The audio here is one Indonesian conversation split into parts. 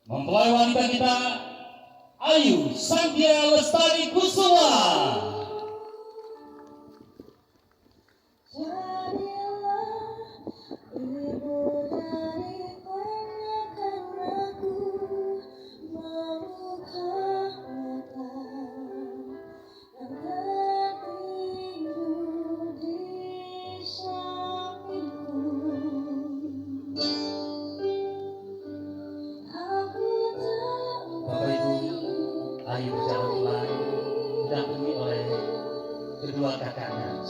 mempelai wanita kita Ayu Sanggia Lestari Kusuma. Ayu berjalan pelan, didampingi oleh kedua kakaknya.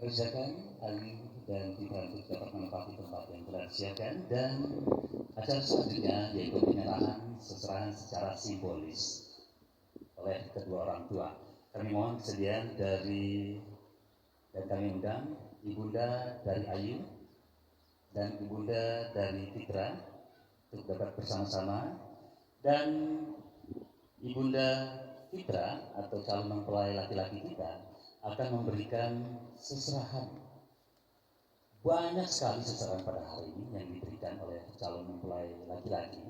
Kerjakan Ayu dan Tika untuk dapat menempati tempat yang telah disiapkan, dan acara selanjutnya yaitu penyerahan seserahan secara simbolis oleh kedua orang tua. Kami mohon kesediaan dari dan kami undang ibunda dari Ayu dan ibunda dari Fitra untuk dapat bersama-sama, dan ibunda Fitra atau calon mempelai laki-laki kita akan memberikan seserahan. Banyak sekali seserahan pada hari ini yang diberikan oleh calon mempelai laki-laki.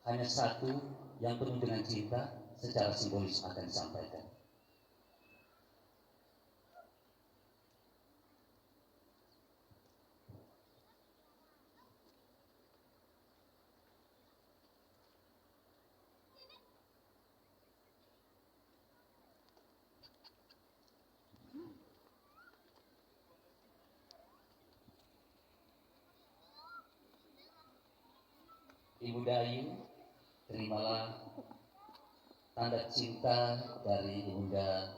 Hanya satu yang penuh dengan cinta secara simbolis akan disampaikan. Ibunda Ayu, terimalah tanda cinta dari Ibunda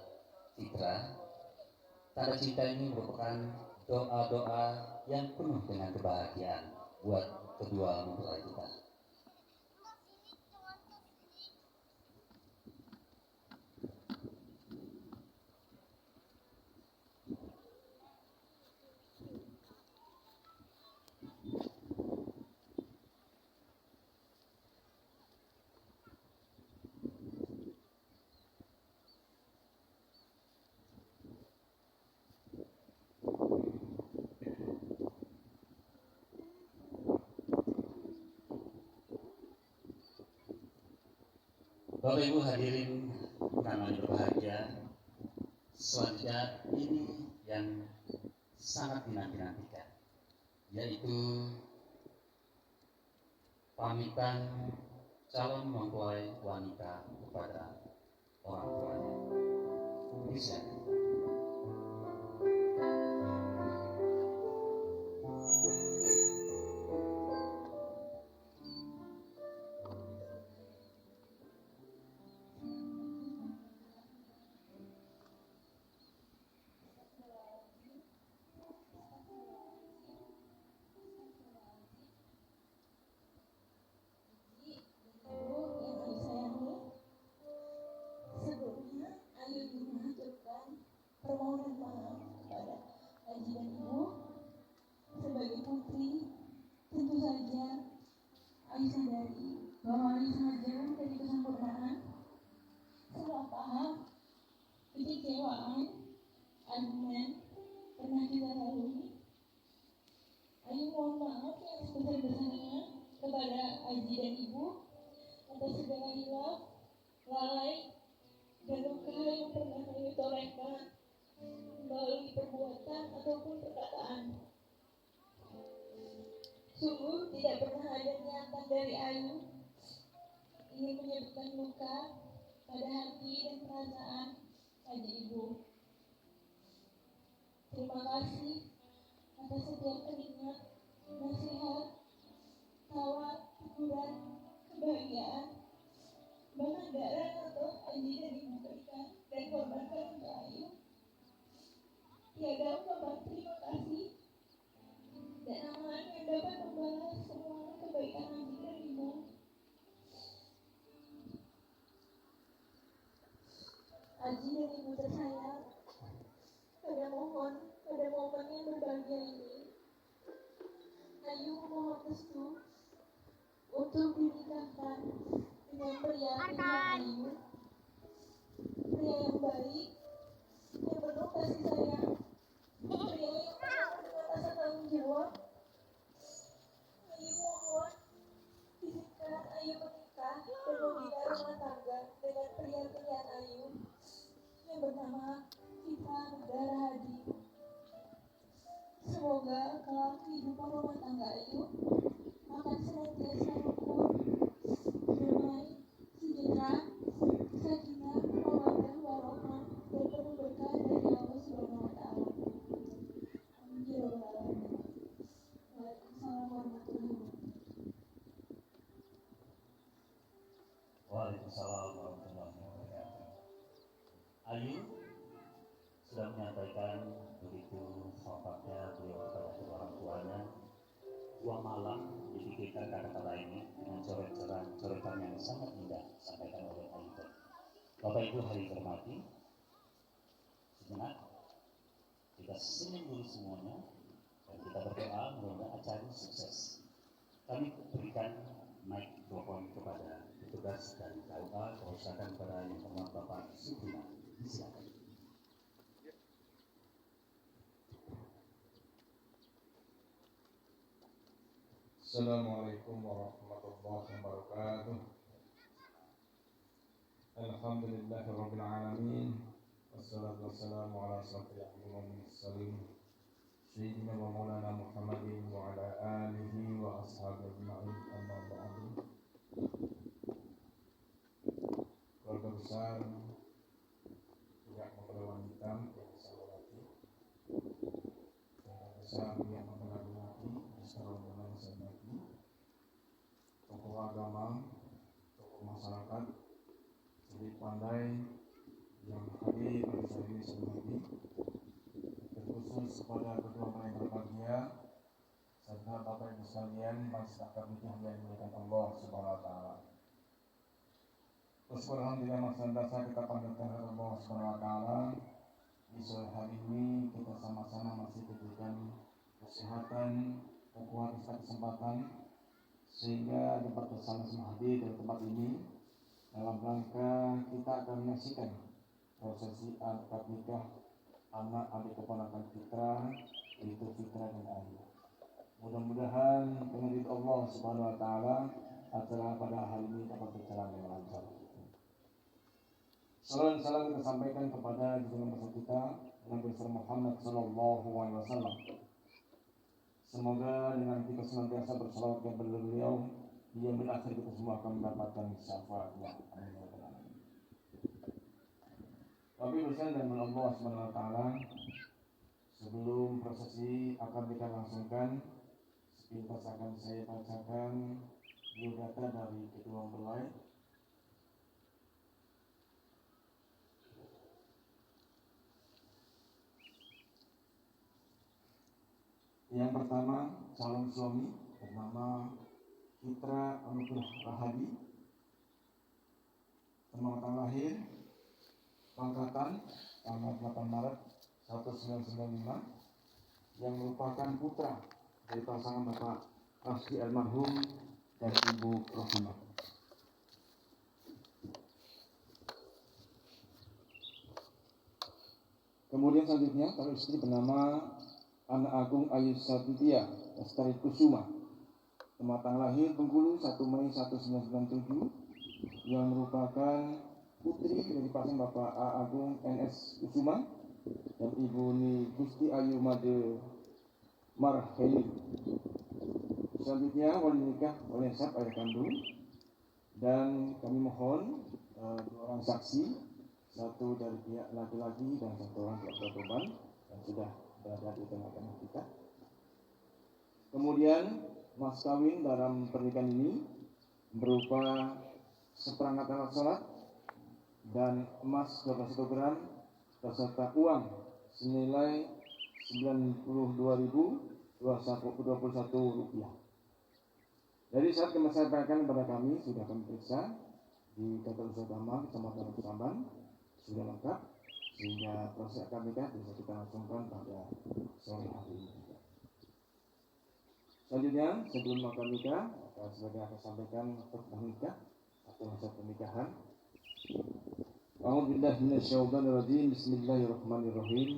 Fitra. Tanda cinta ini merupakan doa-doa yang penuh dengan kebahagiaan buat kedua mempelai kita. Bapak Ibu hadirin undangan berbahagia, selanjutnya ini yang sangat dinanti-nantikan, yaitu pamitan calon mempelai wanita kepada orang tuanya. Bisa. Permohonan maaf kepada Haji dan Ibu sebagai putri. Tentu saja Ayu sadari bahwa Ayu sangat jauh dari kesempurnaan, salah paham, kekecewaan argumen pernah kita lalui. Ayu mohon maaf yang sebesar-besarnya kepada Aji dan Ibu atas segala hilaf, lalai, dan luka yang pernah Ayu torehkan melalui perbuatan ataupun perkataan. Sungguh tidak pernah ada niatan dari Ayu ingin menyebabkan luka pada hati dan perasaan Aji Ibu. Terima kasih atas setiap keringat, nasihat, tawa, teguran, kebahagiaan, bahkan darah atau Aji dan Ibu berikan dan korbankan untuk Ayu. Tiada ungkapan terima kasih dan amalan yang dapat membalas semua kebaikan Aji dan Ibu. Aji dan Ibu tersayang, pada momen yang berbahagia ini, Ayu memohon restu untuk dinikahkan dengan pria pilihan Ayu, pria yang baik, yang penuh kasih sayang, pria yang penuh dengan rasa tanggung jawab. Ayu mohon izinkan Ayu menikah dan membina rumah tangga dengan pria pilihan Ayu yang bernama Citra Negara Hadi. Semoga kelak kehidupan rumah tangga Ayu akan senantiasa rukun, damai, sejahtera, sakinah, mawaddah, warahmah, dan penuh berkah dari Allah Subhanahu wa Ta'ala. Amin ya rabbal alamin. Waalaikumsalam warahmatullahi wabarakatuh. Waalaikumsalam warahmatullahi wabarakatuh. Ayu sudah menyampaikan begitu wafatnya beliau kepada kedua orang tuanya. 2 malam dipikirkan kata-kata ini dengan coretan yang sangat indah disampaikan oleh Ayu. Bapak Ibu hari hormati, sejenak kita senyum dulu semuanya dan kita berdoa mudah-mudahan acara ini sukses. Kami berikan mikrofon kepada petugas dari KUA, persilakan kepada yang hormat Bapak Sukina. Silakan. Assalamualaikum warahmatullahi wabarakatuh. Alhamdulillahirabbil alamin. Wassalatu wassalamu ala asyrafil anbiya'i wal mursalin sayyidina wa maulana Muhammadin wa ala alihi wa ashabihi ajma'in. Amma ba'du. Keluarga besar pihak mempelai wanita yang saya hormati, keluarga besar yang mempelai laki beserta rombongan saya hormati, tokoh agama, tokoh masyarakat, sudut pandai yang hadir pada saat ini saya hormati, terkhusus kepada kedua mempelai berbahagia serta Bapak Ibu sekalian majelis akad nikah yang dimuliakan Allah Subhanahu wa Ta'ala. Alhamdulillah senantiasa kita panjatkan Allah Subhanahu wa Ta'ala. Di sore hari ini kita sama-sama masih diberikan kesehatan, kekuatan, kesempatan sehingga dapat bersama-sama hadir di tempat ini dalam rangka kita akan menyaksikan prosesi akad nikah anak adik keponakan Fitra, yaitu Fitra dan Ayu. Mudah-mudahan dengan izin Allah Subhanahu wa Ta'ala acara pada hari ini dapat berjalan dengan lancar. Salam kita sampaikan kepada junjungan besar kita Nabi Muhammad sallallahu alaihi wasallam. Semoga dengan kita senantiasa bersalawat kepada beliau, dia akhir kita semua akan mendapatkan syafaatnya. Amin. Tapi bersama dengan Allah Subhanahu wa Ta'ala, sebelum prosesi akan kita langsungkan, sepintas akan saya bacakan biodata dari kedua mempelai. Yang pertama, calon suami bernama Fitra Anugrah Rahadi, tanggal lahir Pangkatan tanggal 8 Maret 1995, yang merupakan putra dari pasangan Bapak Rasdi almarhum dan Ibu Rohimah. Kemudian selanjutnya calon istri bernama Ana Agung Ayu Satitya Lestari Kusuma, tempat tanggal lahir Bengkulu 1 Mei 1997, yang merupakan putri dari pasangan Bapak A. Agung NS Kusuma dan Ibu Ni Gusti Ayu Made Marheni. Selanjutnya wali nikah oleh nasab ayah kandung, dan kami mohon 2 orang saksi, satu dari pihak laki-laki dan 1 orang pihak korban yang sudah berada di tengah-tengah kita. Kemudian mas kawin dalam pernikahan ini berupa seperangkat alat sholat dan emas 12 gram beserta uang senilai Rp92.021. Dari saat kami sampaikan kepada kami sudah kami periksa di kantor utama Kecamatan Kesamban, sudah lengkap, sehingga proses akad nikah bisa kita langsungkan pada sore hari ini. Selanjutnya, sebelum akad nikah, sebagai akan sampaikan khutbah nikah atau masa pernikahan. A'udzubillahi minasyaitonirrajim. Bismillahirrahmanirrahim.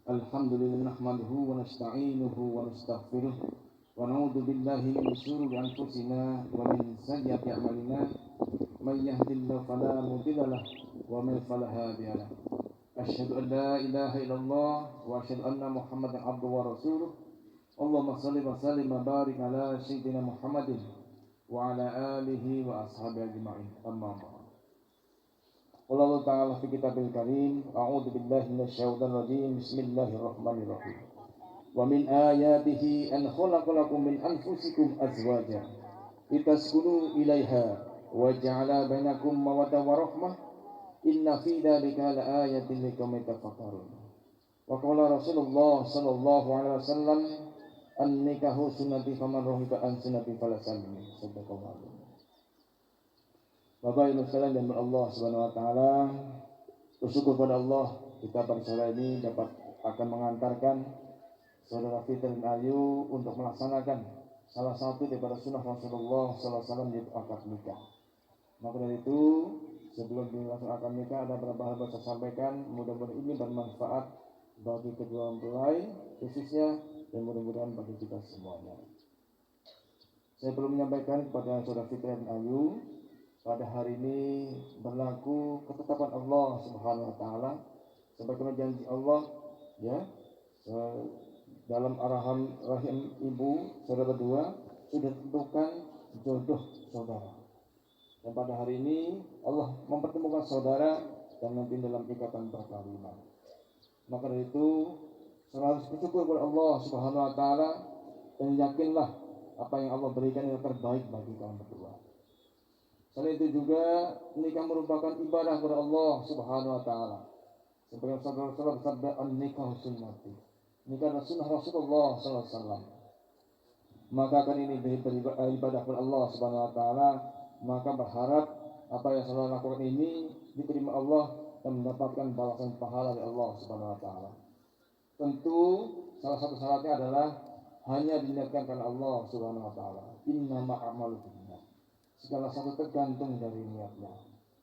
Alhamdulillah nahmaduhu wa nasta'inuhu wa nastaghfiruh wa na'udzu billahi min syururi anfusina wa min sayyiati a'malina. May yahdihillahu fala mudilla lahu wa may yudlil fala hadiya lahu. Asyhadu an la ilaha illallah wa asyhadu anna Muhammadan abduhu wa rasuluh. Allahumma shalli wa sallim wa barik ala sayyidina Muhammadin wa ala alihi wa ashabihi ajma'in. Amma ba'd. Allah Ta'ala fi kitabil karim. A'udzu billahi minasyaitonir rajim. Bismillahirrahmanirrahim. Wa min ayatihi an khalaqa lakum min anfusikum azwaja litaskunu ilaiha wa ja'ala bainakum mawaddah wa rahmah. Inna fi dzalika laayatin liqaumin yatafakkarun. Wa qala Rasulullah sallallahu alaihi wasallam, an-nikahu sunnati faman rahiba an sunnati fala sallim. Sadaqallahu. Bapak Ibu sekalian dan Allah Subhanahu wa taala, bersyukur pada Allah kita pada sore ini dapat akan mengantarkan saudara Fitri dan Ayu untuk melaksanakan salah satu daripada sunnah Rasulullah sallallahu alaihi wasallam, yaitu akad nikah. Maka dari itu, sebelum dilaksanakan akad nikah ada beberapa hal yang saya sampaikan, mudah-mudahan ini bermanfaat bagi kedua mempelai khususnya dan mudah-mudahan bagi kita semuanya. Saya perlu menyampaikan kepada saudara Fitri dan Ayu, pada hari ini berlaku ketetapan Allah Subhanahu wa taala sebagaimana janji Allah, ya, dalam arahan rahim ibu saudara berdua sudah tentukan jodoh saudara. Dan pada hari ini Allah mempertemukan saudara dan nanti dalam ikatan perkawinan. Maka dari itu saudara harus bersyukur kepada Allah Subhanahu wa taala dan yakinlah apa yang Allah berikan yang terbaik bagi kalian berdua. Selain itu juga nikah merupakan ibadah kepada Allah Subhanahu wa taala. Sebagai saudara-saudara bersabda, an-nikah sunnati. Nikah adalah sunnah Rasulullah sallallahu alaihi wasallam. Maka kan ini beribadah kepada Allah Subhanahu wa taala, maka berharap apa yang saudara lakukan ini diterima Allah dan mendapatkan balasan pahala dari Allah Subhanahu wa taala. Tentu salah satu syaratnya adalah hanya diniatkan karena Allah Subhanahu wa taala. Innamal a'malu binniyat. Segala sesuatu tergantung dari niatnya.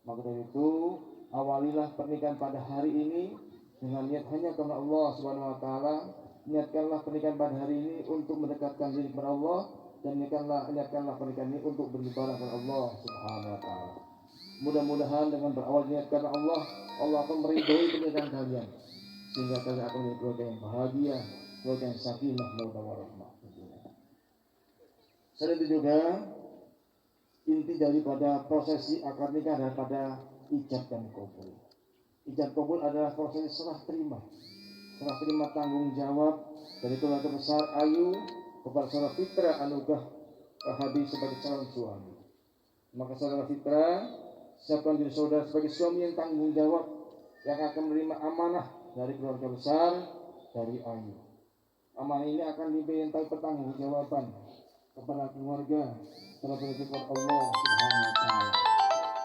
Maka dari itu, awalilah pernikahan pada hari ini dengan niat hanya karena Allah Subhanahu wa taala. Niatkanlah pernikahan pada hari ini untuk mendekatkan diri kepada Allah, dan niatkanlah pernikahan ini untuk beribadah kepada Allah Subhanahu wa taala. Mudah-mudahan dengan berawal niat karena Allah, Allah akan meridhoi pernikahan kalian sehingga kalian akan menjadi keluarga yang bahagia, keluarga yang sakinah mawaddah warahmah. Selain itu juga inti daripada prosesi akad nikah adalah pada ijab dan qabul. Ijab qabul adalah proses serah terima tanggung jawab dari keluarga besar Ayu kepada saudara Fitra Anugrah Hadi sebagai calon suami. Maka saudara Fitra siapkan diri saudara sebagai suami yang tanggung jawab, yang akan menerima amanah dari keluarga besar dari Ayu. Amanah ini akan diberi pertanggungjawaban kepada keluarga terhadap kepada Allah Subhanahu wa taala.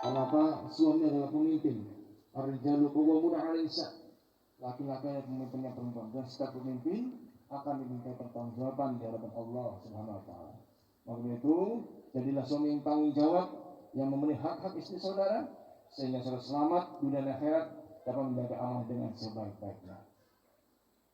Kenapa? Suami adalah pemimpin. Ar-rijalu qawwamuna 'ala nisa. Laki-laki yang pemimpinnya perempuan, dan setiap pemimpin akan diminta pertanggungjawaban di hadapan Allah Subhanahu wa taala. Maka itu, jadilah suami yang tanggung jawab, yang memenuhi hak-hak istri saudara sehingga saudara selamat dunia dan akhirat, dapat menjaga amanah dengan sebaik-baiknya.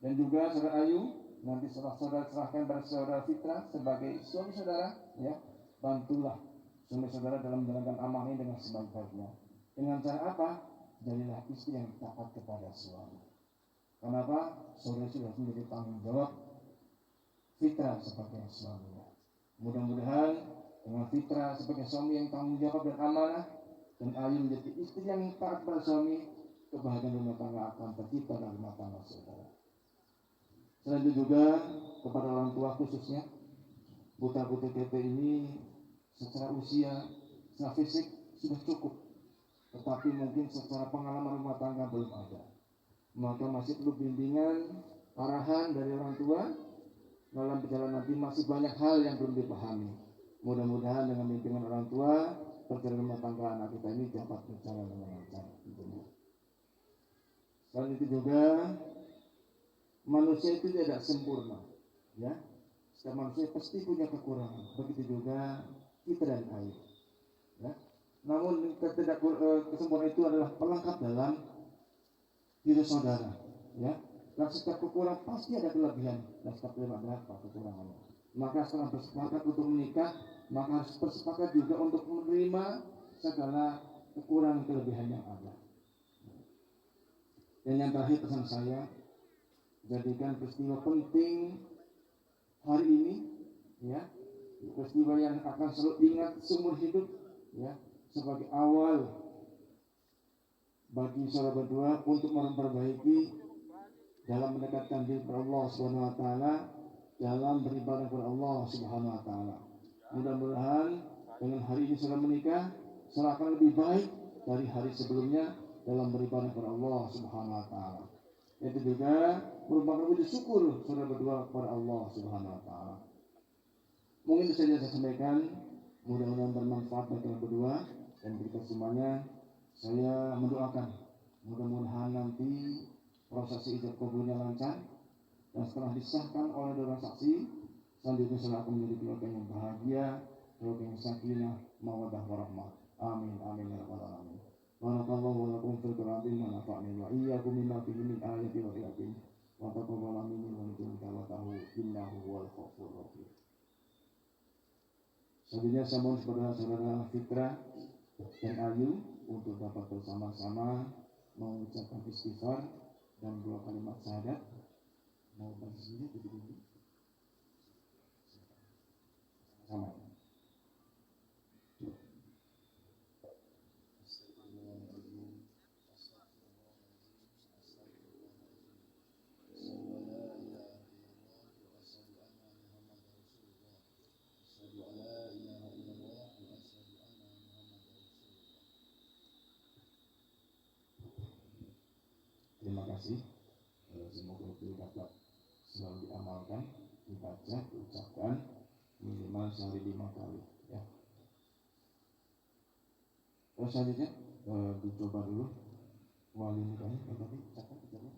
Dan juga saudara Ayu, nanti setelah saudara serahkan pada saudara Fitra sebagai suami saudara, ya, bantulah suami saudara dalam menjalankan amanah ini dengan sebaik-baiknya. Dengan cara apa? Jadilah istri yang taat kepada suami. Kenapa? Saudara sudah menjadi tanggung jawab Fitra sebagai suaminya. Mudah-mudahan dengan Fitra sebagai suami yang tanggung jawab dan amanah, dan Ayu menjadi istri yang taat pada suami, kebahagiaan rumah tangga akan tercipta dalam rumah tangga saudara. Selain itu juga kepada orang tua khususnya, putra-putri TP ini secara usia, secara fisik sudah cukup, tetapi mungkin secara pengalaman rumah tangga belum ada. Maka masih perlu bimbingan, arahan dari orang tua. Dalam perjalanan nanti masih banyak hal yang belum dipahami. Mudah-mudahan dengan bimbingan orang tua, perjalanan rumah tangga anak kita ini dapat berjalan dengan lancar. Selain itu juga manusia itu tidak sempurna, ya. Setiap manusia pasti punya kekurangan. Begitu juga kita dan Ayu, ya. Namun kesempurnaan itu adalah pelengkap dalam diri saudara, ya. Dan setiap kekurangan pasti ada kelebihan, dan setiap kelebihan ada kekurangannya. Maka setelah bersepakat untuk menikah, maka harus bersepakat juga untuk menerima segala kekurangan kelebihan yang ada. Dan yang terakhir pesan saya, jadikan peristiwa penting hari ini, ya, peristiwa yang akan selalu ingat seumur hidup, ya, sebagai awal bagi saudara berdua untuk memperbaiki dalam mendekatkan diri kepada Allah Subhanahu wa taala, dalam beribadah kepada Allah Subhanahu wa taala. Mudah-mudahan dengan hari ini sudah menikah, saudara akan lebih baik dari hari sebelumnya dalam beribadah kepada Allah Subhanahu wa taala. Itu juga merupakan wujud syukur saudara berdua kepada Allah Subhanahu wa taala. Mungkin itu saja saya sampaikan, mudah-mudahan bermanfaat bagi kita berdua dan kita semuanya. Saya mendoakan mudah-mudahan nanti proses ijab kabulnya lancar, dan setelah disahkan oleh dua saksi, selanjutnya saudara akan menjadi keluarga yang bahagia, keluarga yang sakinah, mawaddah warahmah. Amin amin ya rabbal alamin. Barakallahu wa lakum fil Qur'an wa nafa'ani wa iyyakum bima fihi min ayati wa ayatin wa taqabbal minni wa minkum tawatahu innahu huwal ghafurur rahim. Selanjutnya saya mohon kepada saudara Fitra dan Ayu untuk dapat bersama-sama mengucapkan istighfar dan 2 kalimat syahadat. Mau bersini begini sama. Terima kasih. Semoga itu dapat selalu diamalkan, dibaca, diucapkan minimal sehari 5 kali, ya. Terus selanjutnya dicoba dulu wali nikahnya, tadi catat dicoba.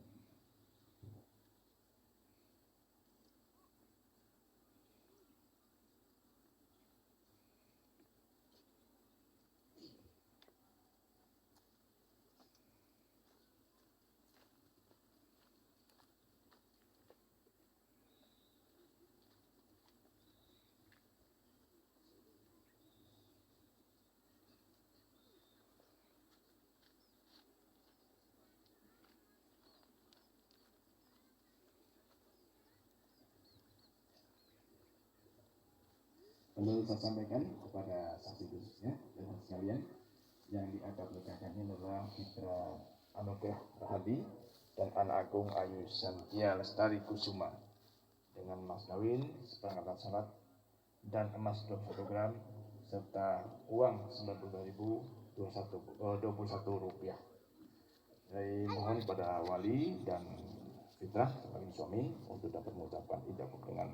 Perlu saya sampaikan kepada saksi khususnya dan sekalian, yang diangkat nikahkannya adalah Fitra Anugrah Rahadi dan anak agung Ayu Santia Lestari Kusuma dengan mas kawin seperangkat alat syarat dan emas 21 gram serta uang 92.021 rupiah. Saya mohon kepada wali dan Fitra sebagai suami untuk dapat mengucapkan ijab dengan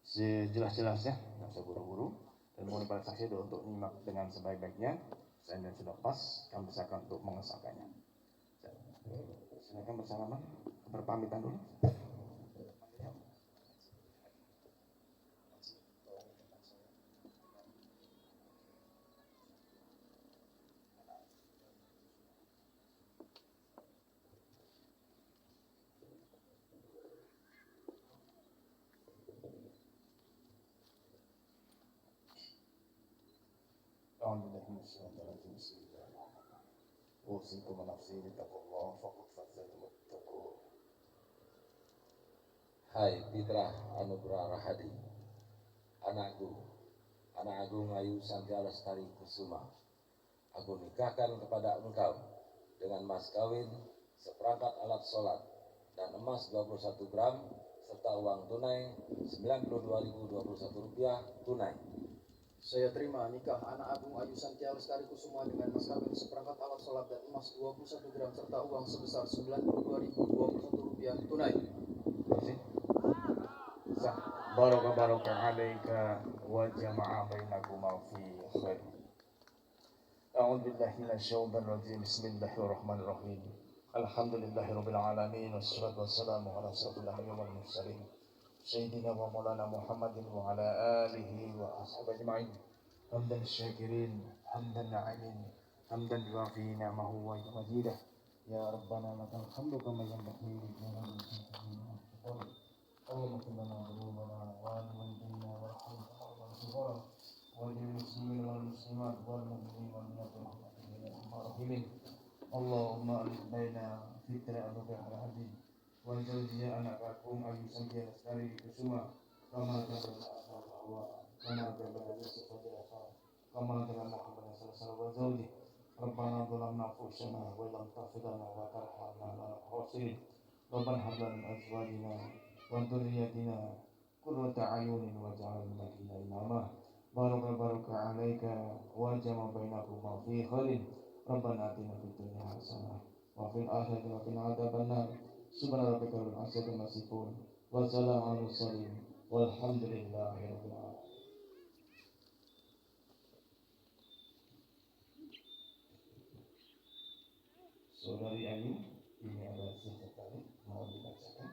sejelas-jelasnya, tidak usah buru-buru, dan mohon kepada saksi untuk menyimak dengan sebaik-baiknya. Saya sudah pas, kami silakan untuk mengesahkannya. Silakan bersalaman, berpamitan dulu. من الشيطان الرجيم بسم الله الرحمن الرحيم أوصيكم ونفسي بتقوى الله فقد فاز المتقون. Hai Fitrah Anugrah Rahadi, anakku, anak agung Ayu Santia Lestari Kusuma, aku nikahkan kepada engkau dengan mas kawin, seperangkat alat sholat, dan emas 21 gram, serta uang tunai Rp92.021 tunai. Saya terima nikah anak agung Ayu Santia Lestari Kusuma dengan mas kawin, seperangkat alat sholat, dan emas 21 gram, serta uang sebesar Rp92.021 tunai. Baraka alaika wa jama'a bainakuma fi khair. A'udzu billahi minasyaitonir rajim. Bismillahirrahmanirrahim. Alhamdulillahirabbil alamin wassalatu wassalamu ala asyrofil anbiya'i wal mursalin sayyidina wa maulana Muhammadin wa ala alihi wa ashabihi ajma'in. Hamdan syakirin, hamdan na'imin, hamdan yuwafi ni'amahu wa yumajidah. Ya Rabbana lakal hamdu kama yanbaghi li jalali اللهم اغفر لنا ذنوبنا وذنوبنا وارحمنا وارحمنا وللمسلمين والمسلمات والمؤمنين والمؤمنات برحمتك يا ارحم الراحمين. اللهم الف بين فكر ابو بكر الحديد وزوجي anak agung Ayu Santia Lestari Kusuma kama jabal Yusuf kama jabal Muhammad sallallahu alaihi wasallam. Rabbana zalamna anfusana wa lam taghfir lana wa tarhamna lanakhasirin. Rabbana hab lana azwajina wa dhurriyyatina qurrata a'yunin waj'alna lil-muttaqina imama. Baraka alaika wa jama' bainakuma fi khairin. Rabbana atina fid dunya hasanah wa fil akhirati wa qina adzabannar. Subhana rabbika rabbil izzati amma yasifun wa salamun alal mursalin walhamdulillahi rabbil alamin. Saudari Ayu, ini adalah sekretari, mau dibacakan.